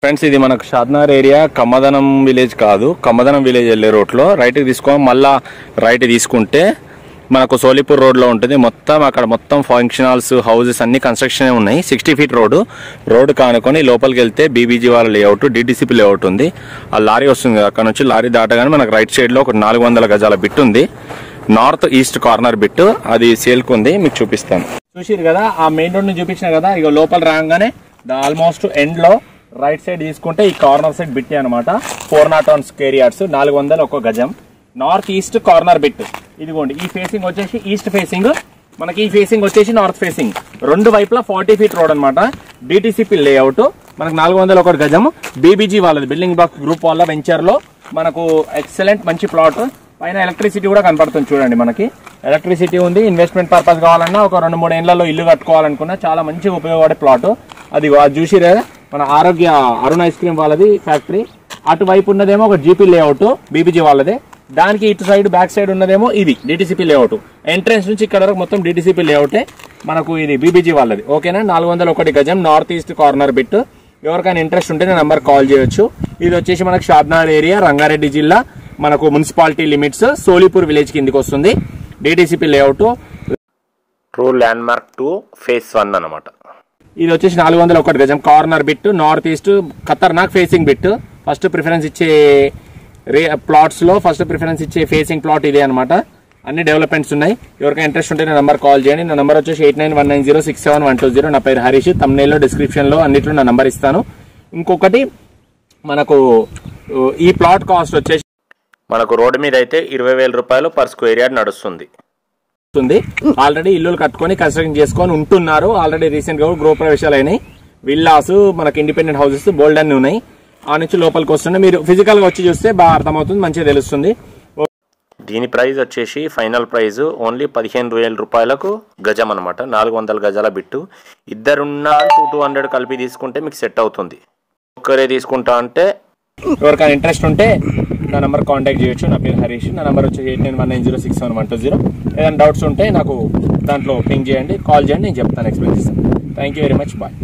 Friends ఇది మనకు Shadnagar area కమ్మదనం village కాదు, కమ్మదనం విలేజ్ వెళ్ళే రోడ్లో రైట్ తీసుకో, మళ్ళా రైట్ తీసుకుంటే మనకు సోలిపూర్ రోడ్లో ఉంటుంది. మొత్తం అక్కడ మొత్తం ఫంక్షన్ హాల్స్, హౌసెస్ అన్ని కన్స్ట్రక్షన్ ఉన్నాయి. 60 ఫీట్ రోడ్డు కానుకొని లోపలికి వెళ్తే బీబీజీ వాళ్ళ లేఅవుట్, డిటిసిపి లేఅవుట్ ఉంది. ఆ లారీ వస్తుంది, అక్కడ నుంచి లారీ దాటగానే మనకు రైట్ సైడ్లో ఒక 400 గజాల బిట్ ఉంది. నార్త్ ఈస్ట్ కార్నర్ బిట్, అది సేల్కు ఉంది, మీకు చూపిస్తాను. చూసిరు కదా, ఆ మెయిన్ రోడ్ ని చూపించిన కదా, ఇక లోపల రాగానే ఆల్మోస్ట్ ఎండ్ లో రైట్ సైడ్ తీసుకుంటే ఈ కార్నర్ సైడ్ బిట్ అనమాట. 401 స్క్వేర్ యార్డ్స్, 401 గజం. నార్త్ ఈస్ట్ కార్నర్ బిట్ ఇదిగోండి. ఈ ఫేసింగ్ వచ్చేసి ఈస్ట్ ఫేసింగ్, మనకి ఈ ఫేసింగ్ వచ్చేసి నార్త్ ఫేసింగ్. రెండు వైపులా 40 ఫీట్ రోడ్ అనమాట. డిటిసిపి లేఅవుట్, మనకు 401 గజం. బీబీజీ వాళ్ళది, బిల్డింగ్ బ్లాక్ గ్రూప్ వాళ్ళ వెంచర్ లో మనకు ఎక్సలెంట్ మంచి ప్లాట్. పైన ఎలక్ట్రిసిటీ కూడా కనపడుతుంది చూడండి. మనకి ఎలక్ట్రిసిటీ ఉంది. ఇన్వెస్ట్మెంట్ పర్పస్ కావాలన్నా, ఒక 2-3 ఏళ్లలో ఇల్లు కట్టుకోవాలనుకున్నా చాలా మంచిగా ఉపయోగపడే ప్లాట్. అది చూసిరే మన ఆరోగ్య అరుణ్ ఐస్ క్రీమ్ వాళ్ళది ఫ్యాక్టరీ. అటువైపు ఉన్నదేమో ఒక జీపీ లేఅవుట్, బీబీజీ వాళ్ళదే. దానికి ఇటు సైడ్ బ్యాక్ సైడ్ ఉన్నదేమో ఇది డిటిసిపి లేఅవుట్. ఎంట్రెన్స్ నుంచి ఇక్కడ వరకు మొత్తం డిటిసిపి లేఅవుటే. మనకు ఇది బీబీజీ వాళ్ళది. ఓకేనా, 401 గజం, నార్త్ ఈస్ట్ కార్నర్ బిట్. ఎవరికైనా ఇంట్రెస్ట్ ఉంటే నా నంబర్ కాల్ చేయొచ్చు. ఇది వచ్చేసి మనకు షాద్నగర్ ఏరియా, రంగారెడ్డి జిల్లా, మనకు మున్సిపాలిటీ లిమిట్స్, సోలిపూర్ విలేజ్ కిందికి వస్తుంది. DTCP layout, true land mark 2 phase 1 అనమాట. ఇది వచ్చేసి 401 గజం కార్నర్ బిట్, నార్త్ ఈస్ట్ ఖతర్నాక్ ఫేసింగ్ బిట్. ఫస్ట్ ప్రిఫరెన్స్ ఇచ్చే ప్లాట్స్ లో ఫస్ట్ ప్రిఫరెన్స్ ఇచ్చే ఫేసింగ్ ప్లాట్ ఇదే అనమాట. అన్ని డెవలప్మెంట్స్ ఉన్నాయి. ఎవరికైనా ఇంట్రెస్ట్ ఉంటే నా నంబర్ కాల్ చేయండి. నా నంబర్ వచ్చేసి 8919067120. నా పేరు హరీష్. తమ్నైల్లో డిస్క్రిప్షన్ లో అన్నిట్లో నా నంబర్ ఇస్తాను. ఇంకొకటి, మనకు ఈ ప్లాట్ కాస్ట్ వచ్చేసి మనకు రోడ్డు మీద అయితే 20,000 రూపాయలు పర్ స్క్వేర్ యార్డ్ నడుస్తుంది. ఆల్రెడీ ఇల్లులు కట్టుకొని కన్స్ట్రక్షన్ చేసుకొని ఉంటున్నారు. ఆల్రెడీ రీసెంట్ గా గృహ ప్రవేశాలు అయినాయి. విల్లాస్, మనకి ఇండిపెండెంట్ హౌసెస్ బోల్డ్ అన్ని ఉన్నాయి. ఆ నుంచి లోపలికి వస్తుండే మీరు ఫిజికల్ గా వచ్చి చూస్తే బాగా అర్థమవుతుంది, మంచిగా తెలుస్తుంది. దీని ప్రైస్ వచ్చేసి ఫైనల్ ప్రైస్ ఓన్లీ 15,000 రూపాయలకు గజం అనమాట. 400 గజాల బిట్టు. ఇద్దరున్న 200 కలిపి తీసుకుంటే మీకు సెట్ అవుతుంది. ఒక్కరే తీసుకుంటా అంటే ఎవరికైనా ఇంట్రెస్ట్ ఉంటే నా నెంబర్ కాంటాక్ట్ చేయొచ్చు. నా పేరు హరీష్. నా నెంబర్ వచ్చి 8919067120. ఏదైనా డౌట్స్ ఉంటే నాకు దాంట్లో పింగ్ చేయండి, కాల్ చేయండి, నేను చెప్తాను, ఎక్స్ప్లెయిన్ చేస్తాను. Thank you very much, bye.